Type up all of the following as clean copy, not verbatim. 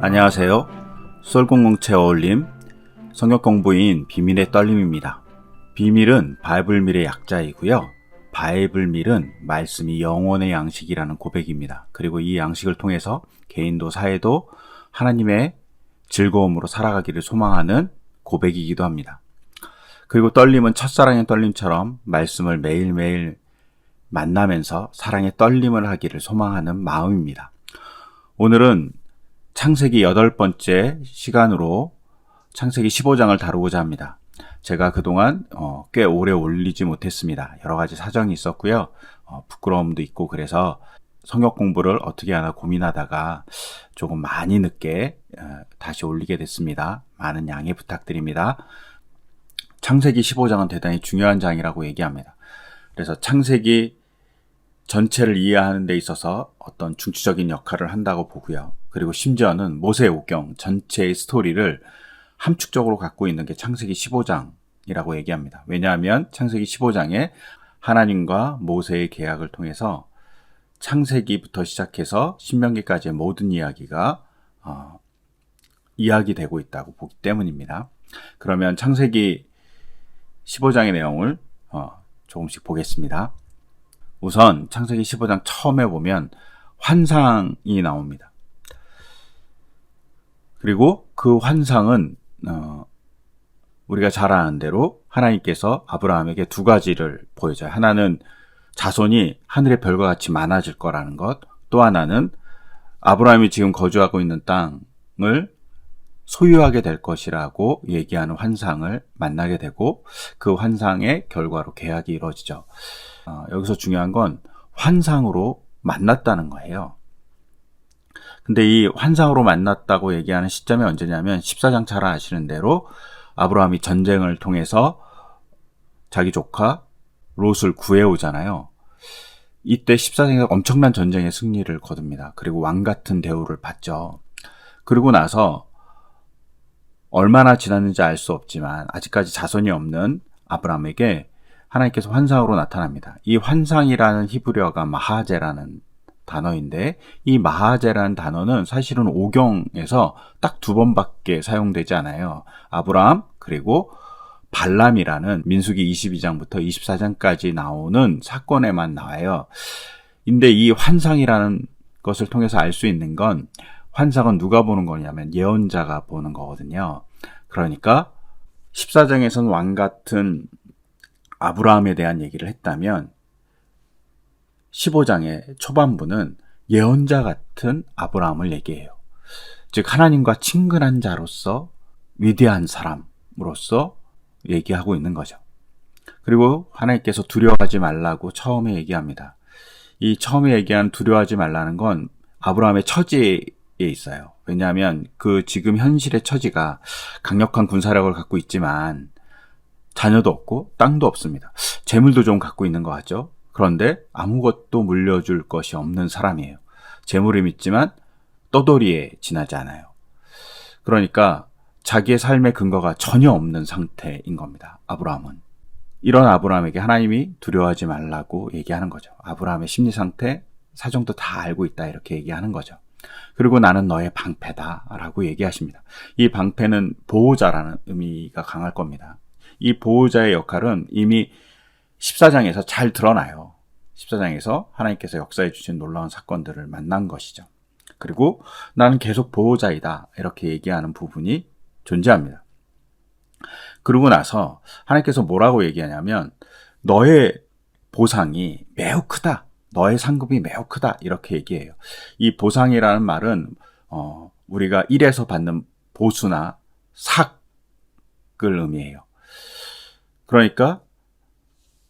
안녕하세요. 썰공공채 어울림 성역공부인 비밀의 떨림입니다. 비밀은 바이블밀의 약자이고요. 바이블밀은 말씀이 영혼의 양식이라는 고백입니다. 그리고 이 양식을 통해서 개인도 사회도 하나님의 즐거움으로 살아가기를 소망하는 고백이기도 합니다. 그리고 떨림은 첫사랑의 떨림처럼 말씀을 매일매일 만나면서 사랑의 떨림을 하기를 소망하는 마음입니다. 오늘은 창세기 8번째 시간으로 창세기 15장을 다루고자 합니다. 제가 그동안 꽤 오래 올리지 못했습니다. 여러 가지 사정이 있었고요. 부끄러움도 있고 그래서 성역 공부를 어떻게 하나 고민하다가 조금 많이 늦게 다시 올리게 됐습니다. 많은 양해 부탁드립니다. 창세기 15장은 대단히 중요한 장이라고 얘기합니다. 그래서 창세기 전체를 이해하는 데 있어서 어떤 중추적인 역할을 한다고 보고요. 그리고 심지어는 모세오경 전체의 스토리를 함축적으로 갖고 있는 게 창세기 15장이라고 얘기합니다. 왜냐하면 창세기 15장에 하나님과 모세의 계약을 통해서 창세기부터 시작해서 신명기까지의 모든 이야기가 이야기되고 있다고 보기 때문입니다. 그러면 창세기 15장의 내용을 조금씩 보겠습니다. 우선 창세기 15장 처음에 보면 환상이 나옵니다. 그리고 그 환상은 우리가 잘 아는 대로 하나님께서 아브라함에게 두 가지를 보여줘요. 하나는 자손이 하늘의 별과 같이 많아질 거라는 것, 또 하나는 아브라함이 지금 거주하고 있는 땅을 소유하게 될 것이라고 얘기하는 환상을 만나게 되고 그 환상의 결과로 계약이 이루어지죠. 여기서 중요한 건 환상으로 만났다는 거예요. 근데 이 환상으로 만났다고 얘기하는 시점이 언제냐면 14장 잘 아시는 대로 아브라함이 전쟁을 통해서 자기 조카 롯을 구해오잖아요. 이때 14장에서 엄청난 전쟁의 승리를 거둡니다. 그리고 왕같은 대우를 받죠. 그리고 나서 얼마나 지났는지 알 수 없지만 아직까지 자손이 없는 아브라함에게 하나님께서 환상으로 나타납니다. 이 환상이라는 히브리어가 마하제라는 단어인데 이 마하제라는 단어는 사실은 오경에서 딱 두 번밖에 사용되지 않아요. 아브라함 그리고 발람이라는 민수기 22장부터 24장까지 나오는 사건에만 나와요. 근데 이 환상이라는 것을 통해서 알 수 있는 건 환상은 누가 보는 거냐면 예언자가 보는 거거든요. 그러니까 14장에서는 왕 같은 아브라함에 대한 얘기를 했다면 15장의 초반부는 예언자 같은 아브라함을 얘기해요. 즉 하나님과 친근한 자로서 위대한 사람으로서 얘기하고 있는 거죠. 그리고 하나님께서 두려워하지 말라고 처음에 얘기합니다. 이 처음에 얘기한 두려워하지 말라는 건 아브라함의 처지에 있어요. 왜냐하면 그 지금 현실의 처지가 강력한 군사력을 갖고 있지만 자녀도 없고 땅도 없습니다. 재물도 좀 갖고 있는 것 같죠. 그런데 아무것도 물려줄 것이 없는 사람이에요. 재물이 있지만 떠돌이에 지나지 않아요. 그러니까 자기의 삶의 근거가 전혀 없는 상태인 겁니다. 아브라함은. 이런 아브라함에게 하나님이 두려워하지 말라고 얘기하는 거죠. 아브라함의 심리 상태, 사정도 다 알고 있다 이렇게 얘기하는 거죠. 그리고 나는 너의 방패다 라고 얘기하십니다. 이 방패는 보호자라는 의미가 강할 겁니다. 이 보호자의 역할은 이미 14장에서 잘 드러나요. 14장에서 하나님께서 역사해 주신 놀라운 사건들을 만난 것이죠. 그리고 나는 계속 보호자이다 이렇게 얘기하는 부분이 존재합니다. 그러고 나서 하나님께서 뭐라고 얘기하냐면 너의 보상이 매우 크다. 너의 상급이 매우 크다 이렇게 얘기해요. 이 보상이라는 말은 우리가 일에서 받는 보수나 삭을 의미해요. 그러니까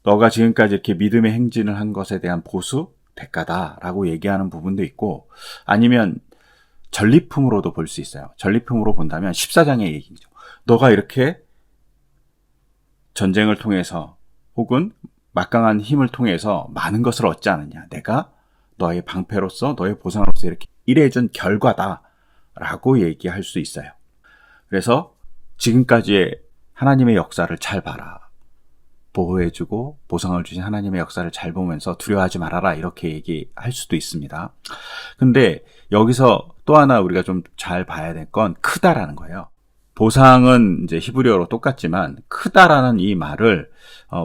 너가 지금까지 이렇게 믿음의 행진을 한 것에 대한 보수, 대가다라고 얘기하는 부분도 있고 아니면 전리품으로도 볼 수 있어요. 전리품으로 본다면 14장의 얘기죠. 너가 이렇게 전쟁을 통해서 혹은 막강한 힘을 통해서 많은 것을 얻지 않느냐. 내가 너의 방패로서 너의 보상으로서 이렇게 일해준 결과다라고 얘기할 수 있어요. 그래서 지금까지의 하나님의 역사를 잘 봐라. 보호해주고 보상을 주신 하나님의 역사를 잘 보면서 두려워하지 말아라 이렇게 얘기할 수도 있습니다. 근데 여기서 또 하나 우리가 좀 잘 봐야 될 건 크다라는 거예요. 보상은 이제 히브리어로 똑같지만 크다라는 이 말을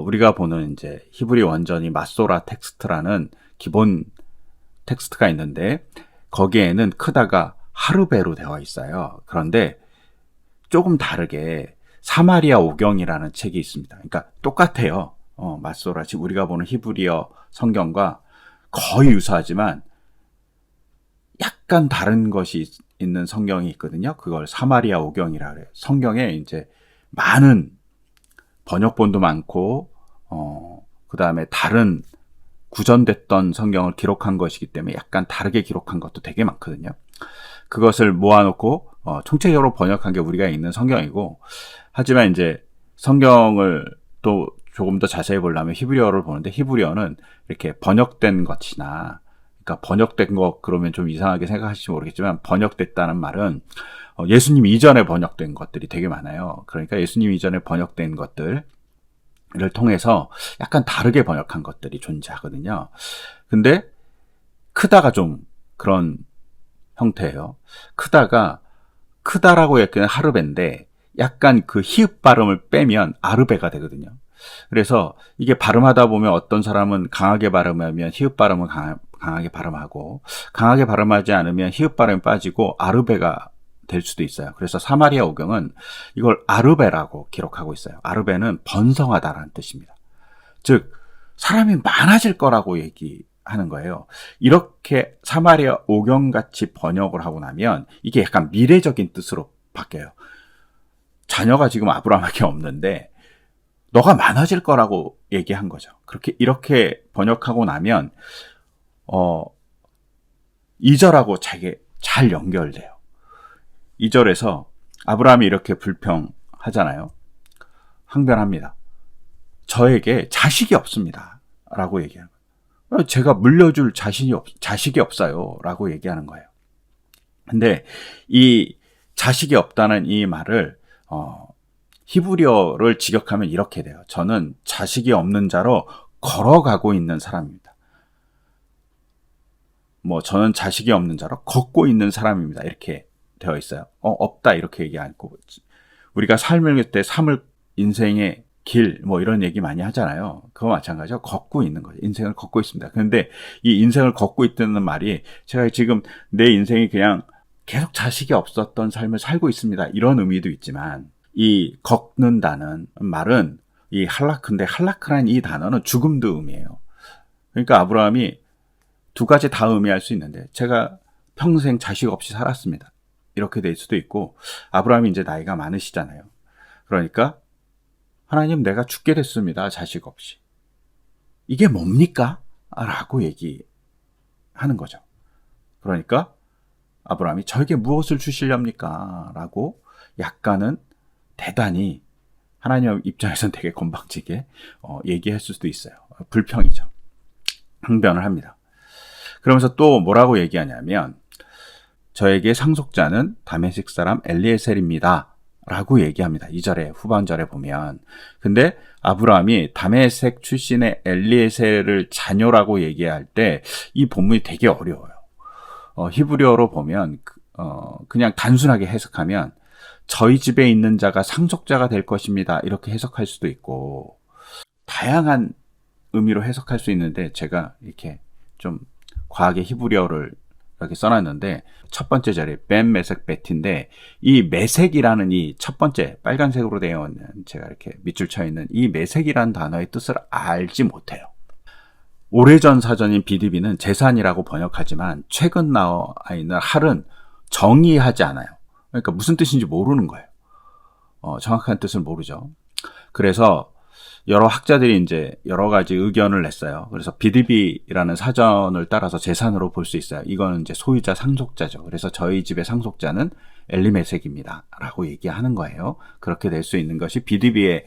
우리가 보는 이제 히브리 원전이 마소라 텍스트라는 기본 텍스트가 있는데 거기에는 크다가 하르베로 되어 있어요. 그런데 조금 다르게 사마리아 오경이라는 책이 있습니다. 그러니까 똑같아요. 마소라, 지금 우리가 보는 히브리어 성경과 거의 유사하지만 약간 다른 것이 있는 성경이 있거든요. 그걸 사마리아 오경이라 그래요. 성경에 이제 많은 번역본도 많고, 그 다음에 다른 구전됐던 성경을 기록한 것이기 때문에 약간 다르게 기록한 것도 되게 많거든요. 그것을 모아놓고 총체적으로 번역한 게 우리가 있는 성경이고, 하지만 이제 성경을 또 조금 더 자세히 보려면 히브리어를 보는데 히브리어는 이렇게 번역된 것이나, 그러니까 번역된 거 그러면 좀 이상하게 생각하실지 모르겠지만 번역됐다는 말은 예수님 이전에 번역된 것들이 되게 많아요. 그러니까 예수님 이전에 번역된 것들을 통해서 약간 다르게 번역한 것들이 존재하거든요. 근데 크다가 좀 그런 형태예요. 크다라고 얘기하는 하르베인데 약간 그 히읗 발음을 빼면 아르베가 되거든요. 그래서 이게 발음하다 보면 어떤 사람은 강하게 발음하면 히읗 발음은 강하게 발음하고 강하게 발음하지 않으면 히읗 발음이 빠지고 아르베가 될 수도 있어요. 그래서 사마리아 오경은 이걸 아르베라고 기록하고 있어요. 아르베는 번성하다라는 뜻입니다. 즉 사람이 많아질 거라고 얘기하는 거예요. 이렇게 사마리아 오경같이 번역을 하고 나면 이게 약간 미래적인 뜻으로 바뀌어요. 자녀가 지금 아브라함에게 없는데 너가 많아질 거라고 얘기한 거죠. 이렇게 번역하고 나면 2절하고 잘 연결돼요. 2절에서 아브라함이 이렇게 불평하잖아요. 항변합니다. 저에게 자식이 없습니다. 라고 얘기하는 거예요. 제가 물려줄 자식이 없어요. 라고 얘기하는 거예요. 근데 이 자식이 없다는 이 말을 히브리어를 직역하면 이렇게 돼요. 저는 자식이 없는 자로 걸어가고 있는 사람입니다. 저는 자식이 없는 자로 걷고 있는 사람입니다. 이렇게 되어 있어요. 없다 이렇게 얘기 않고 우리가 삶을 때 인생의 길 이런 얘기 많이 하잖아요. 그거 마찬가지로 걷고 있는 거예요. 인생을 걷고 있습니다. 그런데 이 인생을 걷고 있다는 말이 제가 지금 내 인생이 그냥 계속 자식이 없었던 삶을 살고 있습니다. 이런 의미도 있지만 이 걷는다는 말은 이 할라크인데 할라크라는 이 단어는 죽음도 의미해요. 그러니까 아브라함이 두 가지 다 의미할 수 있는데 제가 평생 자식 없이 살았습니다. 이렇게 될 수도 있고 아브라함이 이제 나이가 많으시잖아요. 그러니까 하나님 내가 죽게 됐습니다. 자식 없이. 이게 뭡니까? 라고 얘기하는 거죠. 그러니까 아브라함이 저에게 무엇을 주시렵니까? 라고 약간은 대단히 하나님 입장에서는 되게 건방지게 얘기했을 수도 있어요. 불평이죠. 항변을 합니다. 그러면서 또 뭐라고 얘기하냐면 저에게 상속자는 다메섹 사람 엘리에셀입니다. 라고 얘기합니다. 2절에 후반절에 보면. 근데 아브라함이 다메섹 출신의 엘리에셀을 자녀라고 얘기할 때 이 본문이 되게 어려워요. 히브리어로 보면 그냥 단순하게 해석하면 저희 집에 있는 자가 상속자가 될 것입니다. 이렇게 해석할 수도 있고 다양한 의미로 해석할 수 있는데 제가 이렇게 좀 과하게 히브리어를 이렇게 써놨는데 첫 번째 자리 벤 메섹 베티인데 이 메섹이라는 이 첫 번째 빨간색으로 되어 있는 제가 이렇게 밑줄 쳐 있는 이 메섹이라는 단어의 뜻을 알지 못해요. 오래전 사전인 BDB는 재산이라고 번역하지만 최근 나와 있는 할은 정의하지 않아요. 그러니까 무슨 뜻인지 모르는 거예요. 정확한 뜻을 모르죠. 그래서 여러 학자들이 이제 여러 가지 의견을 냈어요. 그래서 BDB라는 사전을 따라서 재산으로 볼 수 있어요. 이거는 이제 소유자 상속자죠. 그래서 저희 집의 상속자는 엘리메섹입니다. 라고 얘기하는 거예요. 그렇게 될 수 있는 것이 BDB의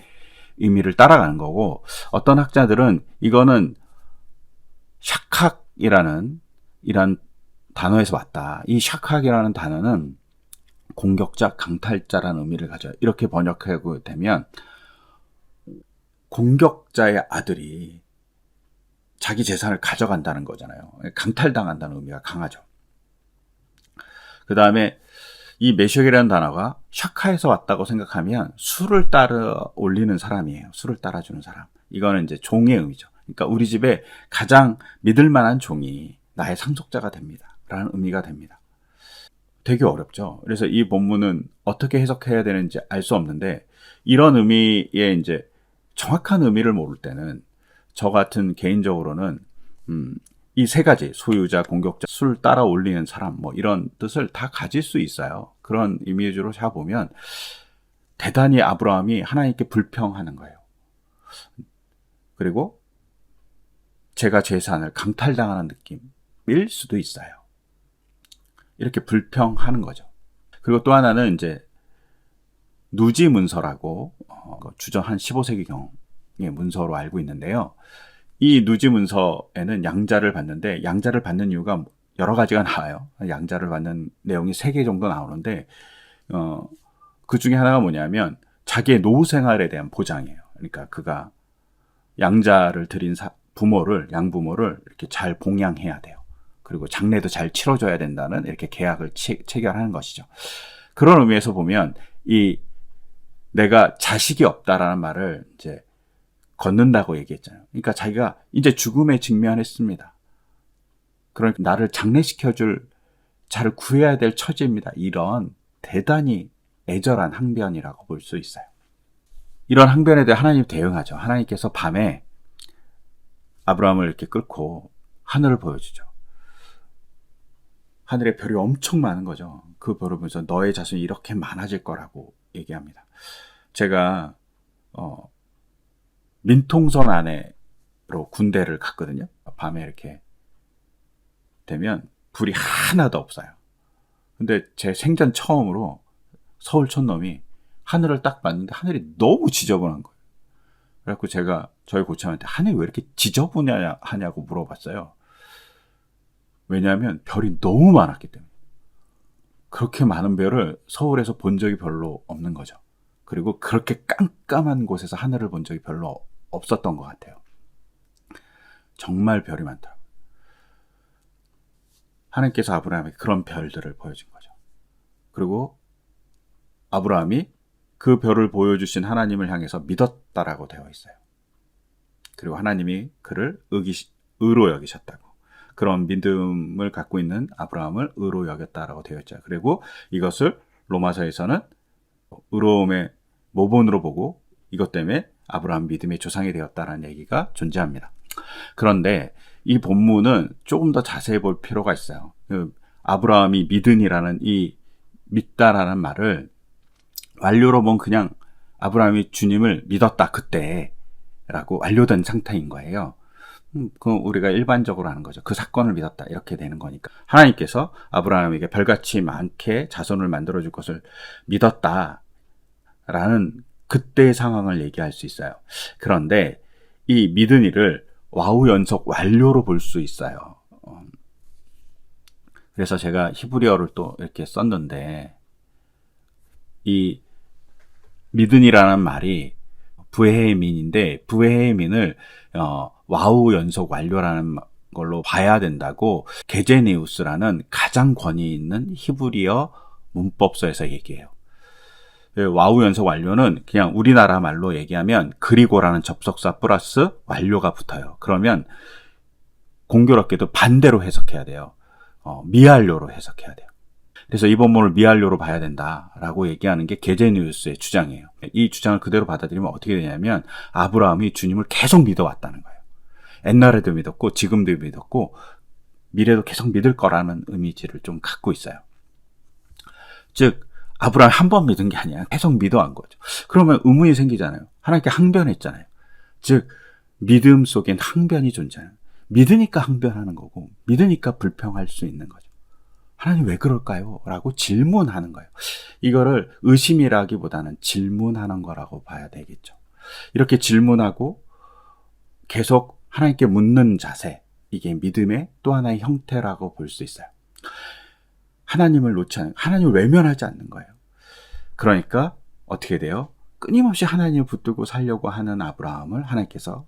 의미를 따라가는 거고, 어떤 학자들은 이거는 샤칵이라는 이런 단어에서 왔다. 이 샤칵이라는 단어는 공격자, 강탈자라는 의미를 가져요. 이렇게 번역하고 되면 공격자의 아들이 자기 재산을 가져간다는 거잖아요. 강탈당한다는 의미가 강하죠. 그 다음에 이 메숑이라는 단어가 샤카에서 왔다고 생각하면 술을 따라 올리는 사람이에요. 술을 따라주는 사람. 이거는 이제 종의 의미죠. 그러니까 우리 집에 가장 믿을 만한 종이 나의 상속자가 됩니다. 라는 의미가 됩니다. 되게 어렵죠. 그래서 이 본문은 어떻게 해석해야 되는지 알 수 없는데, 이런 의미의 이제 정확한 의미를 모를 때는 저 같은 개인적으로는 이 세 가지, 소유자, 공격자, 술 따라 올리는 사람, 뭐 이런 뜻을 다 가질 수 있어요. 그런 이미지로 잡아보면 대단히 아브라함이 하나님께 불평하는 거예요. 그리고 제가 재산을 강탈당하는 느낌일 수도 있어요. 이렇게 불평하는 거죠. 그리고 또 하나는 이제 누지 문서라고 주전 한 15세기경의 문서로 알고 있는데요. 이 누지 문서에는 양자를 받는데, 양자를 받는 이유가 여러 가지가 나와요. 양자를 받는 내용이 3개 정도 나오는데 그 중에 하나가 뭐냐면 자기의 노후 생활에 대한 보장이에요. 그러니까 그가 양자를 드린 양부모를 이렇게 잘 봉양해야 돼요. 그리고 장례도 잘 치러줘야 된다는 이렇게 계약을 체결하는 것이죠. 그런 의미에서 보면 내가 자식이 없다라는 말을 이제 걷는다고 얘기했잖아요. 그러니까 자기가 이제 죽음에 직면했습니다. 그러니까 나를 장례시켜줄 자를 구해야 될 처지입니다. 이런 대단히 애절한 항변이라고 볼 수 있어요. 이런 항변에 대해 하나님이 대응하죠. 하나님께서 밤에 아브라함을 이렇게 끌고 하늘을 보여주죠. 하늘에 별이 엄청 많은 거죠. 그 별을 보면서 너의 자손이 이렇게 많아질 거라고 얘기합니다. 제가 민통선 안으로 군대를 갔거든요. 밤에 이렇게 되면 불이 하나도 없어요. 근데 제 생전 처음으로 서울 촌놈이 하늘을 딱 봤는데 하늘이 너무 지저분한 거예요. 그래갖고 제가 저희 고참한테 하늘이 왜 이렇게 지저분하냐고 물어봤어요. 왜냐하면 별이 너무 많았기 때문에. 그렇게 많은 별을 서울에서 본 적이 별로 없는 거죠. 그리고 그렇게 깜깜한 곳에서 하늘을 본 적이 별로 없었던 것 같아요. 정말 별이 많더라고요. 하나님께서 아브라함에게 그런 별들을 보여준 거죠. 그리고 아브라함이 그 별을 보여주신 하나님을 향해서 믿었다라고 되어 있어요. 그리고 하나님이 그를 의로 여기셨다고. 그런 믿음을 갖고 있는 아브라함을 의로 여겼다라고 되어 있죠. 그리고 이것을 로마서에서는 의로움의 모본으로 보고 이것 때문에 아브라함 믿음의 조상이 되었다라는 얘기가 존재합니다. 그런데 이 본문은 조금 더 자세히 볼 필요가 있어요. 아브라함이 믿으니라는 이 믿다라는 말을 완료로 보면 그냥 아브라함이 주님을 믿었다 그때라고 완료된 상태인 거예요. 그 우리가 일반적으로 하는 거죠. 그 사건을 믿었다 이렇게 되는 거니까. 하나님께서 아브라함에게 별같이 많게 자손을 만들어줄 것을 믿었다라는 그때의 상황을 얘기할 수 있어요. 그런데 이 믿은 이를 와우 연속 완료로 볼 수 있어요. 그래서 제가 히브리어를 또 이렇게 썼는데 이 믿은이라는 말이 브헤민인데 브헤민을 와우 연속 완료라는 걸로 봐야 된다고 게제니우스라는 가장 권위 있는 히브리어 문법서에서 얘기해요. 와우 연속 완료는 그냥 우리나라 말로 얘기하면 그리고라는 접속사 플러스 완료가 붙어요. 그러면 공교롭게도 반대로 해석해야 돼요. 미완료로 해석해야 돼요. 그래서 이 본문을 미완료로 봐야 된다라고 얘기하는 게 게제니우스의 주장이에요. 이 주장을 그대로 받아들이면 어떻게 되냐면 아브라함이 주님을 계속 믿어왔다는 거예요. 옛날에도 믿었고 지금도 믿었고 미래도 계속 믿을 거라는 이미지를 좀 갖고 있어요. 즉 아브라함이 한 번 믿은 게 아니야. 계속 믿어온 거죠. 그러면 의문이 생기잖아요. 하나님께 항변했잖아요. 즉 믿음 속엔 항변이 존재해요. 믿으니까 항변하는 거고 믿으니까 불평할 수 있는 거죠. 하나님 왜 그럴까요? 라고 질문하는 거예요. 이거를 의심이라기보다는 질문하는 거라고 봐야 되겠죠. 이렇게 질문하고 계속 하나님께 묻는 자세, 이게 믿음의 또 하나의 형태라고 볼 수 있어요. 하나님을 외면하지 않는 거예요. 그러니까 어떻게 돼요? 끊임없이 하나님을 붙들고 살려고 하는 아브라함을 하나님께서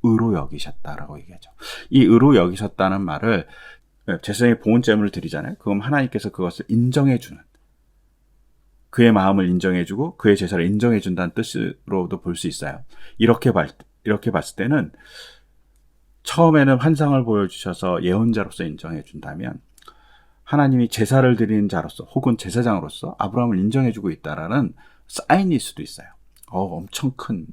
의로 여기셨다라고 얘기하죠. 이 의로 여기셨다는 말을 제사장의 보온제물을 드리잖아요. 그럼 하나님께서 그것을 인정해주는, 그의 마음을 인정해주고 그의 제사를 인정해준다는 뜻으로도 볼 수 있어요. 이렇게 봤을 때는 처음에는 환상을 보여주셔서 예언자로서 인정해준다면 하나님이 제사를 드리는 자로서 혹은 제사장으로서 아브라함을 인정해주고 있다라는 사인일 수도 있어요. 엄청 큰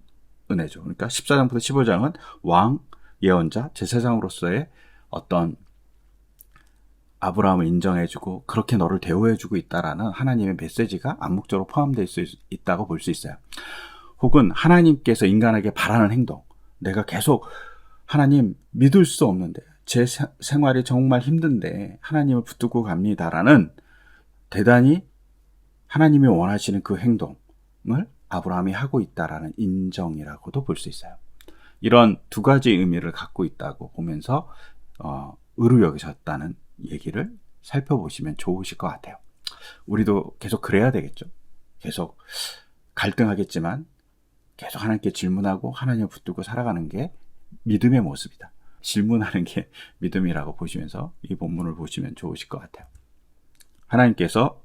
은혜죠. 그러니까 14장부터 15장은 왕, 예언자, 제사장으로서의 어떤 아브라함을 인정해주고 그렇게 너를 대우해주고 있다라는 하나님의 메시지가 암묵적으로 포함되어 있다고 볼 수 있어요. 혹은 하나님께서 인간에게 바라는 행동, 내가 계속 하나님 믿을 수 없는데 제 생활이 정말 힘든데 하나님을 붙들고 갑니다라는 대단히 하나님이 원하시는 그 행동을 아브라함이 하고 있다라는 인정이라고도 볼 수 있어요. 이런 두 가지 의미를 갖고 있다고 보면서 의로 여기셨다는 얘기를 살펴보시면 좋으실 것 같아요. 우리도 계속 그래야 되겠죠. 계속 갈등하겠지만 계속 하나님께 질문하고 하나님을 붙들고 살아가는 게 믿음의 모습이다. 질문하는 게 믿음이라고 보시면서 이 본문을 보시면 좋으실 것 같아요. 하나님께서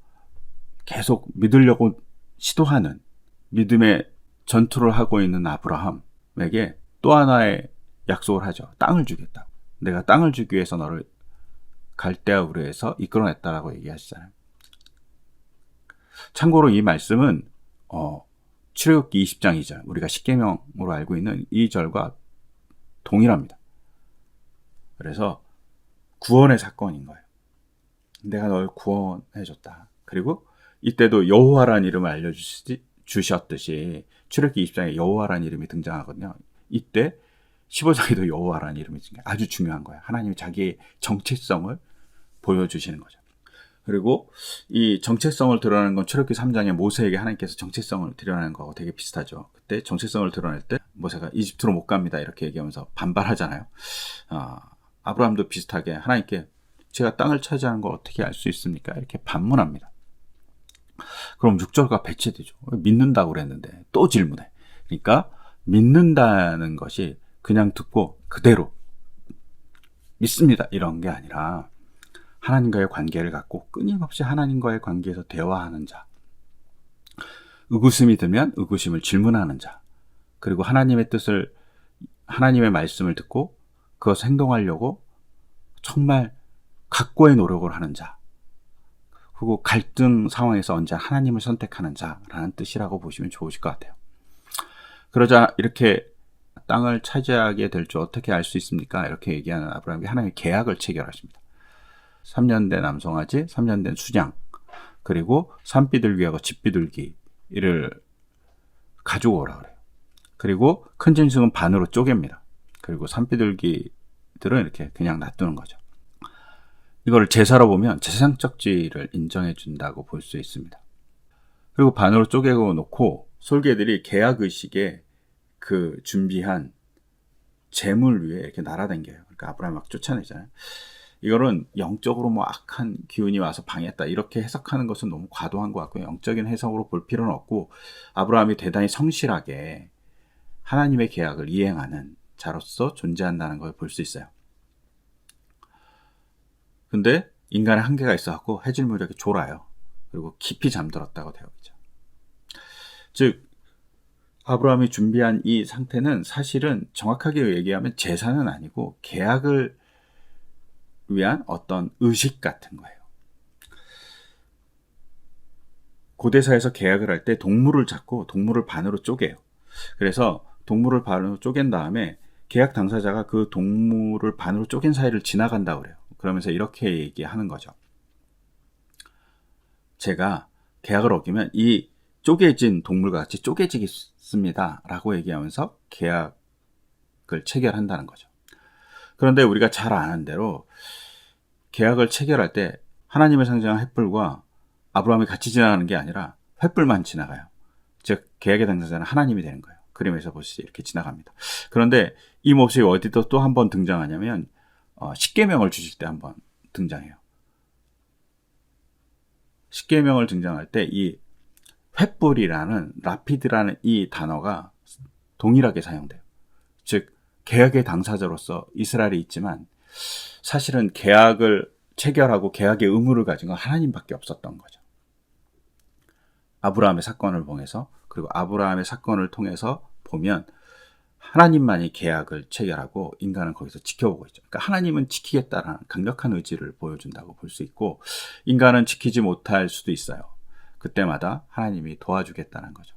계속 믿으려고 시도하는 믿음의 전투를 하고 있는 아브라함에게 또 하나의 약속을 하죠. 땅을 주겠다. 내가 땅을 주기 위해서 너를 갈대아 우르에서 이끌어냈다라고 얘기하시잖아요. 참고로 이 말씀은 출애굽기 20장 2절, 우리가 십계명으로 알고 있는 이 절과 동일합니다. 그래서 구원의 사건인 거예요. 내가 널 구원해줬다. 그리고 이때도 여호와라는 이름을 알려주셨듯이 출애굽기 20장에 여호와라는 이름이 등장하거든요. 이때 15장에도 여호와라는 이름이 아주 중요한 거예요. 하나님이 자기의 정체성을 보여주시는 거죠. 그리고 이 정체성을 드러내는 건 출애굽기 3장에 모세에게 하나님께서 정체성을 드러내는 거하고 되게 비슷하죠. 그때 정체성을 드러낼 때 모세가 이집트로 못 갑니다 이렇게 얘기하면서 반발하잖아요. 아브라함도 비슷하게 하나님께 제가 땅을 차지하는 걸 어떻게 알 수 있습니까? 이렇게 반문합니다. 그럼 6절과 배치되죠. 믿는다고 그랬는데 또 질문해. 그러니까 믿는다는 것이 그냥 듣고 그대로 믿습니다 이런 게 아니라 하나님과의 관계를 갖고 끊임없이 하나님과의 관계에서 대화하는 자, 의구심이 들면 의구심을 질문하는 자, 그리고 하나님의 뜻을, 하나님의 말씀을 듣고 그것을 행동하려고 정말 각고의 노력을 하는 자, 그리고 갈등 상황에서 언제 하나님을 선택하는 자라는 뜻이라고 보시면 좋으실 것 같아요. 그러자 이렇게 땅을 차지하게 될 줄 어떻게 알 수 있습니까? 이렇게 얘기하는 아브라함이 하나님의 계약을 체결하십니다. 3년 된 암송아지, 3년 된 수장, 그리고 산비둘기하고 집비둘기를 가지고 오라 그래요. 그리고 큰 짐승은 반으로 쪼갭니다. 그리고 산비둘기들은 이렇게 그냥 놔두는 거죠. 이거를 제사로 보면 제사장적 지위를 인정해 준다고 볼 수 있습니다. 그리고 반으로 쪼개고 놓고 솔개들이 계약의식에 그 준비한 재물 위에 이렇게 날아다녀요. 그러니까 아브라함이 막 쫓아내잖아요. 이거는 영적으로 뭐 악한 기운이 와서 방해했다 이렇게 해석하는 것은 너무 과도한 것 같고요. 영적인 해석으로 볼 필요는 없고 아브라함이 대단히 성실하게 하나님의 계약을 이행하는 자로서 존재한다는 걸 볼 수 있어요. 근데 인간의 한계가 있어갖고 해질 무렵에 졸아요. 그리고 깊이 잠들었다고 되어 있죠. 즉 아브라함이 준비한 이 상태는 사실은 정확하게 얘기하면 제사는 아니고 계약을 위한 어떤 의식 같은 거예요. 고대사에서 계약을 할 때 동물을 잡고 동물을 반으로 쪼개요. 그래서 동물을 반으로 쪼갠 다음에 계약 당사자가 그 동물을 반으로 쪼갠 사이를 지나간다고 그래요. 그러면서 이렇게 얘기하는 거죠. 제가 계약을 어기면 이 쪼개진 동물과 같이 쪼개지겠습니다 라고 얘기하면서 계약을 체결한다는 거죠. 그런데 우리가 잘 아는 대로 계약을 체결할 때 하나님을 상징한 횃불과 아브라함이 같이 지나가는 게 아니라 횃불만 지나가요. 즉 계약의 당사자는 하나님이 되는 거예요. 그림에서 보시지 이렇게 지나갑니다. 그런데 이 모습이 어디도 또 한 번 등장하냐면 십계명을 주실 때 한 번 등장해요. 십계명을 등장할 때 이 횃불이라는 라피드라는 이 단어가 동일하게 사용돼요. 즉 계약의 당사자로서 이스라엘이 있지만 사실은 계약을 체결하고 계약의 의무를 가진 건 하나님밖에 없었던 거죠. 아브라함의 사건을 통해서, 그리고 아브라함의 사건을 통해서 보면 하나님만이 계약을 체결하고 인간은 거기서 지켜보고 있죠. 그러니까 하나님은 지키겠다라는 강력한 의지를 보여준다고 볼 수 있고, 인간은 지키지 못할 수도 있어요. 그때마다 하나님이 도와주겠다는 거죠.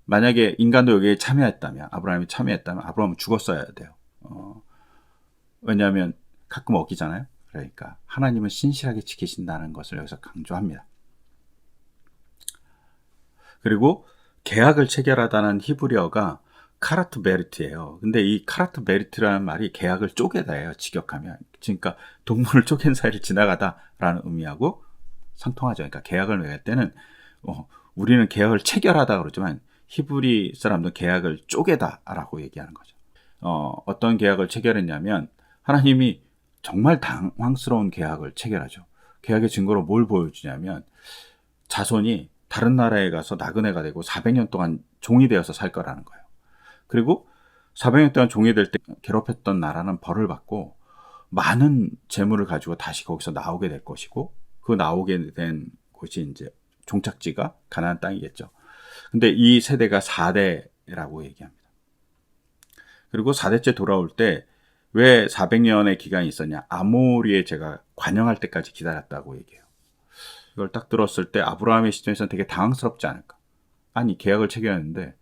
만약에 인간도 여기에 참여했다면, 아브라함이 참여했다면 아브라함은 죽었어야 돼요. 왜냐하면 가끔 어기잖아요. 그러니까 하나님은 신실하게 지키신다는 것을 여기서 강조합니다. 그리고 계약을 체결하다는 히브리어가 카라트 베르트예요. 근데 이 카라트 베르트라는 말이 계약을 쪼개다예요. 직역하면. 그러니까 동물을 쪼갠 사이를 지나가다라는 의미하고 상통하죠. 그러니까 계약을 맺을 때는 우리는 계약을 체결하다 그러지만 히브리 사람들은 계약을 쪼개다라고 얘기하는 거죠. 어떤 계약을 체결했냐면 하나님이 정말 당황스러운 계약을 체결하죠. 계약의 증거로 뭘 보여주냐면 자손이 다른 나라에 가서 나그네가 되고 400년 동안 종이 되어서 살 거라는 거예요. 그리고 400년 동안 종이 될 때 괴롭혔던 나라는 벌을 받고 많은 재물을 가지고 다시 거기서 나오게 될 것이고, 그 나오게 된 곳이 이제 종착지가 가나안 땅이겠죠. 근데 이 세대가 4대라고 얘기합니다. 그리고 4대째 돌아올 때 왜 400년의 기간이 있었냐? 아모리의 제가 관영할 때까지 기다렸다고 얘기해요. 이걸 딱 들었을 때 아브라함의 시점에서는 되게 당황스럽지 않을까? 아니, 계약을 체결했는데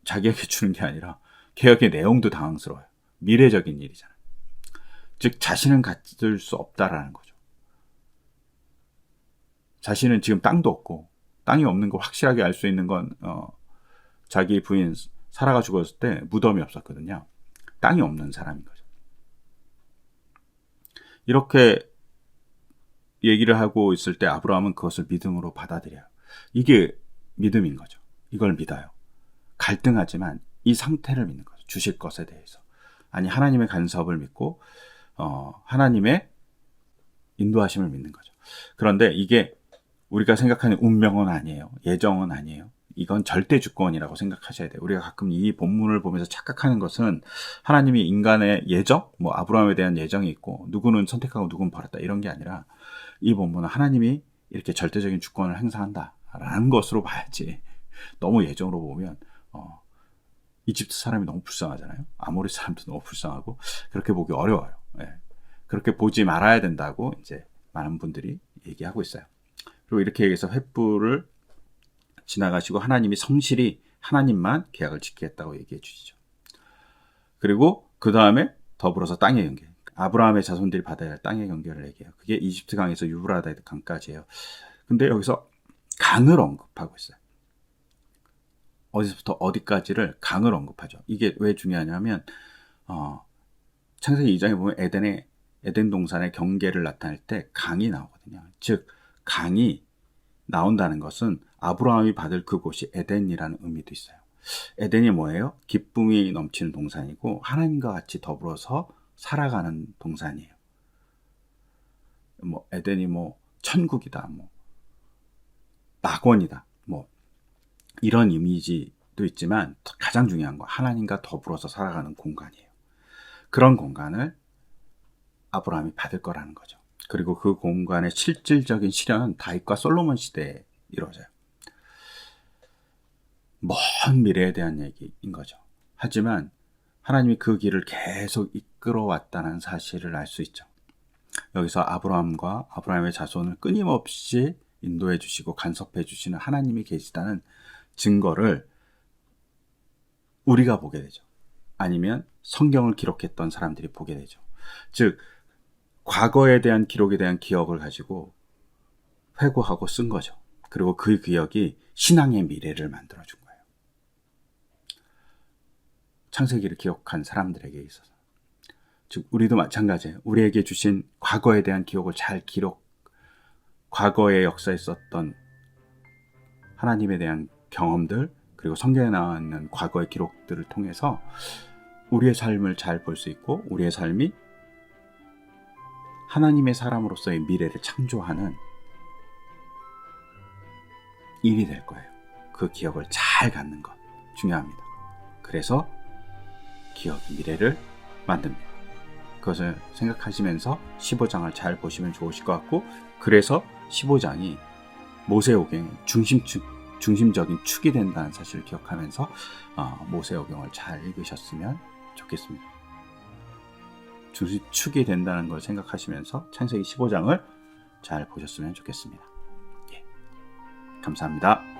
자기에게 주는 게 아니라 계약의 내용도 당황스러워요. 미래적인 일이잖아요. 즉 자신은 가질 수 없다라는 거죠. 자신은 지금 땅도 없고, 땅이 없는 걸 확실하게 알 수 있는 건 자기 부인 사라가 죽었을 때 무덤이 없었거든요. 땅이 없는 사람인 거죠. 이렇게 얘기를 하고 있을 때 아브라함은 그것을 믿음으로 받아들여요. 이게 믿음인 거죠. 이걸 믿어요. 갈등하지만 이 상태를 믿는 거죠. 주실 것에 대해서. 아니, 하나님의 간섭을 믿고 하나님의 인도하심을 믿는 거죠. 그런데 이게 우리가 생각하는 운명은 아니에요. 예정은 아니에요. 이건 절대 주권이라고 생각하셔야 돼요. 우리가 가끔 이 본문을 보면서 착각하는 것은 하나님이 인간의 예정, 아브라함에 대한 예정이 있고 누구는 선택하고 누구는 버렸다 이런 게 아니라, 이 본문은 하나님이 이렇게 절대적인 주권을 행사한다라는 것으로 봐야지, 너무 예정으로 보면 이집트 사람이 너무 불쌍하잖아요. 아모리 사람도 너무 불쌍하고 그렇게 보기 어려워요. 예. 그렇게 보지 말아야 된다고 이제 많은 분들이 얘기하고 있어요. 그리고 이렇게 얘기해서 횃불을 지나가시고 하나님이 성실히 하나님만 계약을 지키겠다고 얘기해 주시죠. 그리고 그 다음에 더불어서 땅의 경계, 아브라함의 자손들이 받아야 할 땅의 경계를 얘기해요. 그게 이집트 강에서 유브라데 강까지예요. 근데 여기서 강을 언급하고 있어요. 어디서부터 어디까지를 강을 언급하죠. 이게 왜 중요하냐면 창세기 2장에 보면 에덴 동산의 경계를 나타낼 때 강이 나오거든요. 즉 강이 나온다는 것은 아브라함이 받을 그곳이 에덴이라는 의미도 있어요. 에덴이 뭐예요? 기쁨이 넘치는 동산이고 하나님과 같이 더불어서 살아가는 동산이에요. 에덴이 천국이다, 낙원이다, 이런 이미지도 있지만 가장 중요한 건 하나님과 더불어서 살아가는 공간이에요. 그런 공간을 아브라함이 받을 거라는 거죠. 그리고 그 공간의 실질적인 실현은 다윗과 솔로몬 시대에 이루어져요. 먼 미래에 대한 얘기인 거죠. 하지만 하나님이 그 길을 계속 이끌어왔다는 사실을 알 수 있죠. 여기서 아브라함과 아브라함의 자손을 끊임없이 인도해 주시고 간섭해 주시는 하나님이 계시다는 증거를 우리가 보게 되죠. 아니면 성경을 기록했던 사람들이 보게 되죠. 즉 과거에 대한 기록에 대한 기억을 가지고 회고하고 쓴 거죠. 그리고 그 기억이 신앙의 미래를 만들어준 거예요. 창세기를 기억한 사람들에게 있어서. 즉 우리도 마찬가지예요. 우리에게 주신 과거에 대한 기억을 잘 과거의 역사에 있었던 하나님에 대한 경험들, 그리고 성경에 나와 있는 과거의 기록들을 통해서 우리의 삶을 잘 볼 수 있고, 우리의 삶이 하나님의 사람으로서의 미래를 창조하는 일이 될 거예요. 그 기억을 잘 갖는 것 중요합니다. 그래서 기억이 미래를 만듭니다. 그것을 생각하시면서 15장을 잘 보시면 좋으실 것 같고, 그래서 15장이 모세오경의 중심적인 축이 된다는 사실을 기억하면서 모세오경을 잘 읽으셨으면 좋겠습니다. 축이 된다는 걸 생각하시면서 창세기 15장을 잘 보셨으면 좋겠습니다. 예, 감사합니다.